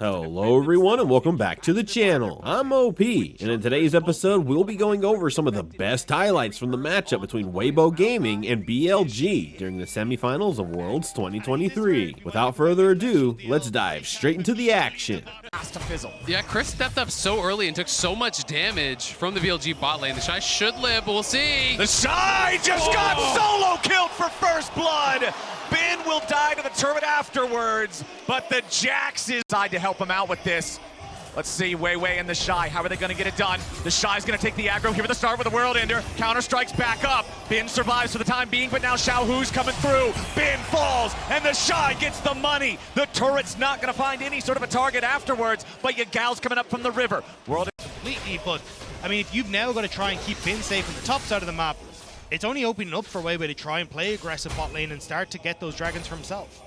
Hello everyone and welcome back to the channel. I'm OP, and in today's episode we'll be going over some of the best highlights from the matchup between Weibo Gaming and BLG during the Semifinals of Worlds 2023. Without further ado, let's dive straight into the action. Yeah, Chris stepped up so early and took so much damage from the BLG bot lane. TheShy should live, but we'll see. TheShy just got solo killed for first blood. Ben will die to the turret afterwards, but the Jax is side to help him out with this. Let's see, Weibo and TheShy, how are they gonna get it done? TheShy's gonna take the aggro here at the start with the World Ender. Counter strikes back up. Ben survives for the time being, but now Xiaohu's coming through. Ben falls, and TheShy gets the money. The turret's not gonna find any sort of a target afterwards, but Yagal's coming up from the river. World completely, but I mean, if you've now got to try and keep Ben safe on the top side of the map, it's only opening up for Weibo to try and play aggressive bot lane and start to get those dragons for himself.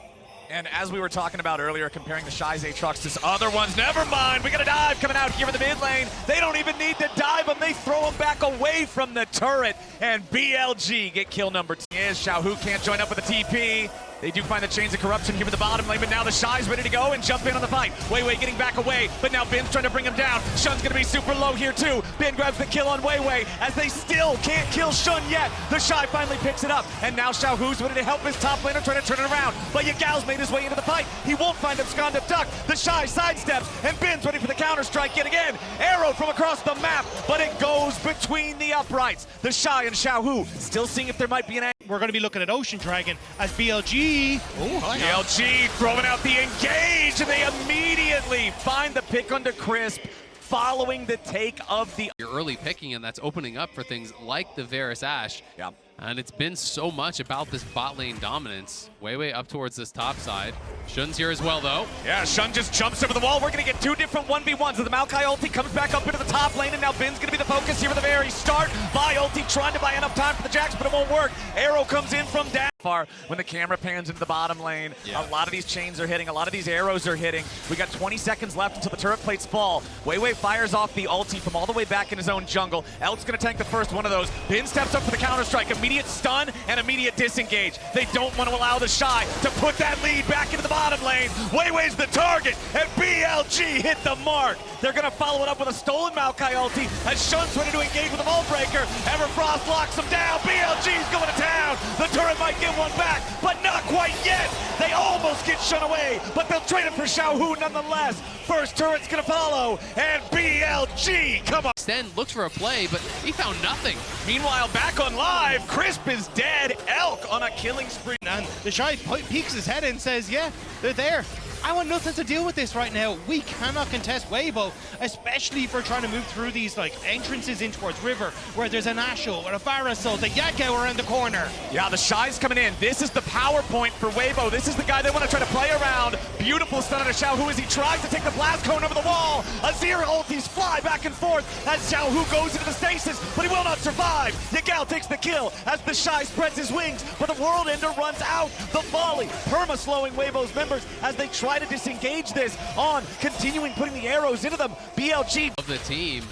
And as we were talking about earlier, comparing the TheShy's Aatrox to other ones, never mind, we got a dive coming out here in the mid lane. They don't even need to dive him, they throw him back away from the turret, and BLG get kill number 2. Xiaohu can't join up with the TP. They do find the chains of corruption here in the bottom lane, but now TheShy's ready to go and jump in on the fight. Weibo getting back away, but now Ben's trying to bring him down. Shun's gonna be super low here too. Ben grabs the kill on Weibo as they still can't kill Shun yet. TheShy finally picks it up, and now Xiaohu's ready to help his top laner try to turn it around. But Yagal's made his way into the fight. He won't find him scond up duck. TheShy sidesteps, and Ben's ready for the counter strike yet again. Arrow from across the map, but it goes between the uprights. TheShy and Xiaohu still seeing if there might be an We're going to be looking at Ocean Dragon as BLG. BLG throwing out the engage, and they immediately find the pick under Crisp following the take of the... Your early picking, and that's opening up for things like the Varus Ashe. Yeah. And it's been so much about this bot lane dominance. Way up towards this top side. Shun's here as well, though. Yeah, Shun just jumps over the wall. We're going to get two different 1v1s. So the Maokai ulti comes back up into the top lane, and now Ben's going to be the focus here at the very start. Buy ulti, trying to buy enough time for the Jax, but it won't work. Arrow comes in from down far when the camera pans into the bottom lane. Yeah. A lot of these chains are hitting. A lot of these arrows are hitting. We got 20 seconds left until the turret plates fall. Weibo fires off the ulti from all the way back in his own jungle. Elk's going to tank the first one of those. Ben steps up for the counter strike. Immediate stun and immediate disengage. They don't want to allow TheShy to put that lead back into the bottom lane. Weibo's the target, and BLG hit the mark. They're going to follow it up with a stolen Maokai ulti as Shun's ready to engage with a Vault Breaker. Everfrost locks him down. BLG's going to town. The turret might get one back, but not quite yet. They almost get Shun away, but they'll trade it for Xiaohu nonetheless. First turret's going to follow, and BLG, come on. Sten looked for a play, but he found nothing. Meanwhile, back on live, Crisp is dead. Elk on a killing spree. And TheShy peeks his head and says, yeah, they're there. I want nothing to deal with this right now. We cannot contest Weibo, especially if we're trying to move through these like entrances in towards river, where there's an Ashel or a Varusol, the Yago around the corner. Yeah, TheShy's coming in. This is the power point for Weibo. This is the guy they want to try to play around. Beautiful stun on Xiaohu as he tries to take the blast cone over the wall. Azir ultis fly back and forth as Xiaohu goes into the stasis, but he will not survive. Yagal takes the kill as TheShy spreads his wings, but the World Ender runs out. The volley, perma slowing Weibo's members as they try to disengage this on continuing putting the arrows into them. BLG of the team,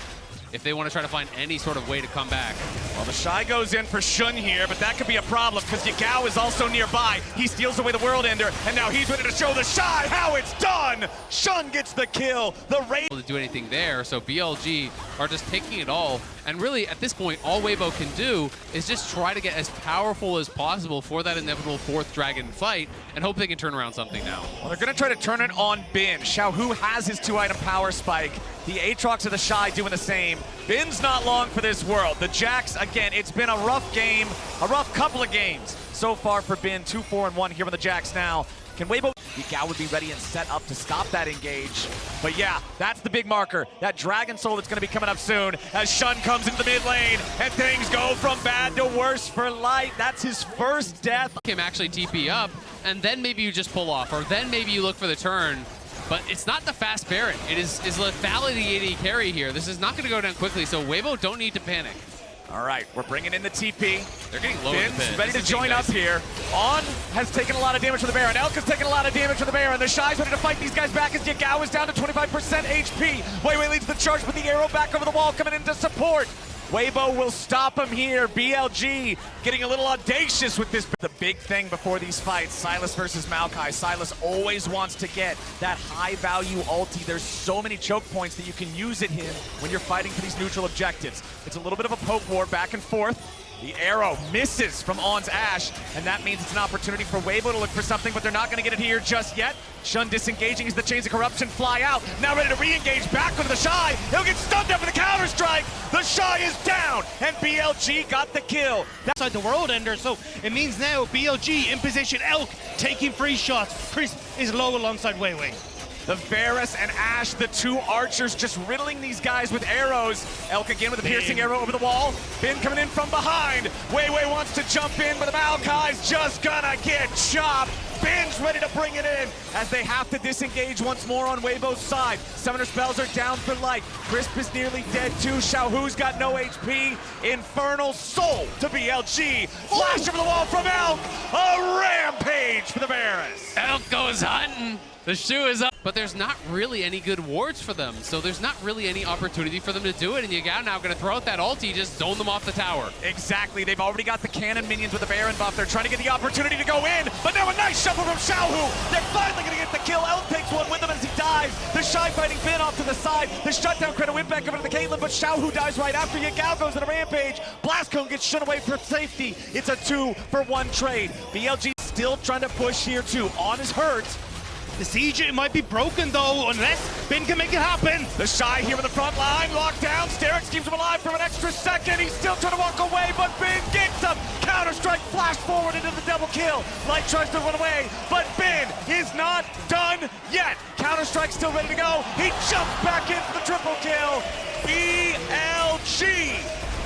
if they want to try to find any sort of way to come back. Well, TheShy goes in for Shun here, but that could be a problem because Yagao is also nearby. He steals away the World Ender, and now he's ready to show TheShy how it's done. Shun gets the kill. The raid to do anything there, so BLG are just taking it all. And really, at this point, all Weibo can do is just try to get as powerful as possible for that inevitable fourth dragon fight and hope they can turn around something now. Well, they're going to try to turn it on Ben. Xiaohu has his 2-item power spike. The Aatrox of TheShy doing the same. Ben's not long for this world. The Jax, again, it's been a rough game, a rough couple of games so far for Ben. 2-4-1 here on the Jax now. Can Weibo... Yagao would be ready and set up to stop that engage. But yeah, that's the big marker. That Dragon Soul that's going to be coming up soon as Shun comes into the mid lane and things go from bad to worse for Light. That's his first death. Him actually TP up, and then maybe you just pull off, or then maybe you look for the turn. But it's not the fast Baron. It is lethality AD carry here. This is not going to go down quickly, so Weibo don't need to panic. All right, we're bringing in the TP. They're getting low. Ben's ready to join up here. On has taken a lot of damage from the Baron. Elk has taken a lot of damage from the Baron. TheShy's ready to fight these guys back as Yagao is down to 25% HP. Weibo leads the charge with the arrow back over the wall coming in to support. Weibo will stop him here. BLG getting a little audacious with this. The big thing before these fights, Sylas versus Maokai. Sylas always wants to get that high value ulti. There's so many choke points that you can use at him when you're fighting for these neutral objectives. It's a little bit of a poke war back and forth. The arrow misses from On's Ashe, and that means it's an opportunity for Weibo to look for something, but they're not going to get it here just yet. Shun disengaging as the chains of corruption fly out. Now ready to re-engage back onto TheShy. He'll get stunned up for the counter-strike. TheShy is down, and BLG got the kill. That's outside the world ender, so it means now BLG in position. Elk taking free shots. Chris is low alongside Weiwei. The Varus and Ashe, the two archers, just riddling these guys with arrows. Elk again with a piercing arrow over the wall. Bin coming in from behind. Weiwei wants to jump in, but the Maokai's just gonna get chopped. Bin's ready to bring it in as they have to disengage once more on Weibo's side. Summoner spells are down for life. Crisp is nearly dead too. Xiaohu's got no HP. Infernal Soul to BLG. Flash over the wall from Elk. A rampage for the Varus. Elk goes hunting. The shoe is up. But there's not really any good wards for them, so there's not really any opportunity for them to do it, and Yagao now going to throw out that ulti, just zone them off the tower. Exactly, they've already got the cannon minions with the Baron buff. They're trying to get the opportunity to go in, but now a nice shuffle from Xiaohu. They're finally going to get the kill. Elk takes one with him as he dives. TheShy fighting Bin off to the side. The shutdown credit went back over to the Caitlyn, but Xiaohu dies right after. Yagao goes on a rampage. Blast Cone gets shut away for safety. It's a 2-for-1 trade. BLG still trying to push here too. On is hurt. The siege, it might be broken though, unless Bin can make it happen. TheShy here in the front line, locked down. Sterix keeps him alive for an extra second. He's still trying to walk away, but Bin gets him. Counter-strike, flash forward into the double kill. Light tries to run away, but Bin is not done yet. Counter-strike still ready to go. He jumps back in for the triple kill. BLG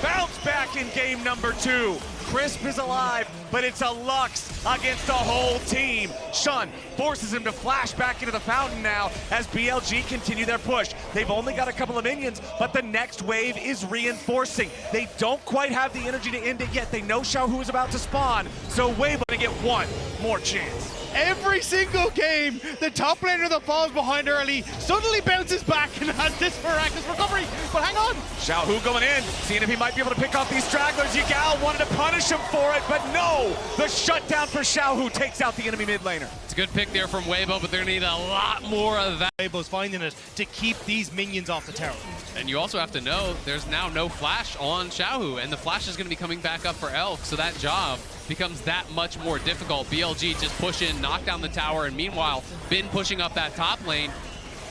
bounce back in game number 2. Crisp is alive, but it's a Lux against the whole team. Shun forces him to flash back into the fountain now as BLG continue their push. They've only got a couple of minions, but the next wave is reinforcing. They don't quite have the energy to end it yet. They know Xiaohu is about to spawn, so Weibo to get one more chance. Every single game, the top laner that falls behind early suddenly bounces back and has this miraculous recovery. But hang on. Xiaohu going in, seeing if he might be able to pick off these stragglers. Yagao wanted to punish him for it, but no. The shutdown for Xiaohu takes out the enemy mid laner. It's a good pick there from Weibo, but they're going to need a lot more of that. Weibo's finding it to keep these minions off the tower. And you also have to know there's now no flash on Xiaohu, and the flash is going to be coming back up for Elk, so that job becomes that much more difficult. BLG just push in, knock down the tower, and meanwhile, Bin pushing up that top lane.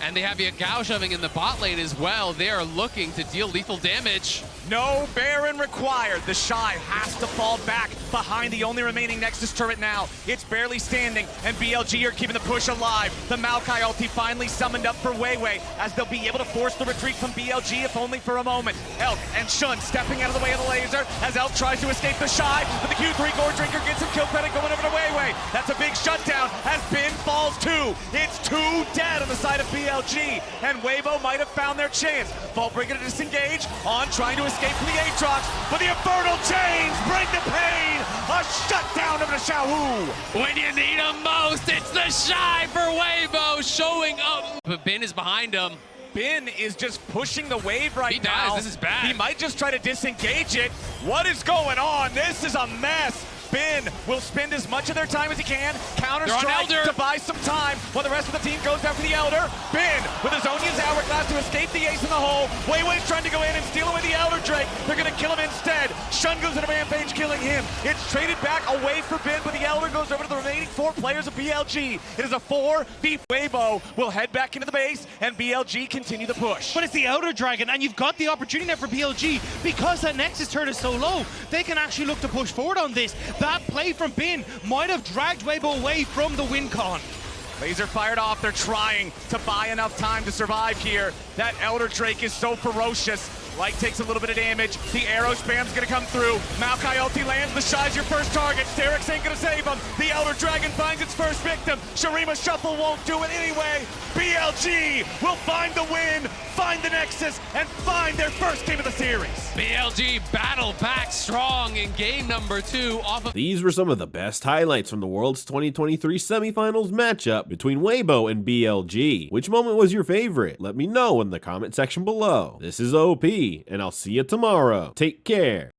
And they have Yagao shoving in the bot lane as well. They are looking to deal lethal damage. No Baron required. TheShy has to fall back behind the only remaining Nexus turret now. It's barely standing, and BLG are keeping the push alive. The Maokai ulti finally summoned up for Weiwei, as they'll be able to force the retreat from BLG, if only for a moment. Elk and Shun stepping out of the way of the laser, as Elk tries to escape TheShy, but the Q3 Gore Drinker gets him kill credit going over to Weiwei. That's a big shutdown, as Bin falls too. It's 2 dead on the side of BLG, and Weibo might have found their chance. Vaultbreaker to disengage, on trying to escape from the Aatrox, but the Infernal Chains bring the pain! A shutdown of the Xiaohu! When you need him most, it's TheShy for Weibo showing up. But Bin is behind him. Bin is just pushing the wave right now. He does, this is bad. He might just try to disengage it. What is going on? This is a mess. Bin will spend as much of their time as he can, counter-strike to buy some time, while the rest of the team goes after the Elder. Bin with his Onion's Hourglass to escape the ace in the hole. Weiwei's trying to go in and steal away the Elder Drake. They're going to kill him instead. Shun goes in a rampage, killing him. It's traded back away for Bin, but the Elder goes over to the remaining 4 players of BLG. It is a 4v. Weibo will head back into the base, and BLG continue the push. But it's the Elder Dragon, and you've got the opportunity there for BLG. Because that Nexus turret is so low, they can actually look to push forward on this. That play from Bin might have dragged Weibo away from the win con. Laser fired off. They're trying to buy enough time to survive here. That Elder Drake is so ferocious. Light takes a little bit of damage. The arrow spam's gonna come through. Maokai ulti lands. TheShy's your first target. Sterix ain't gonna save him. The Elder Dragon finds its first victim. Shurima Shuffle won't do it anyway. BLG will find the win, find the Nexus, and find their first game of the series. BLG battle back strong in game number 2 off of... These were some of the best highlights from the World's 2023 semifinals matchup between Weibo and BLG. Which moment was your favorite? Let me know in the comment section below. This is OP, OP, and I'll see you tomorrow. Take care.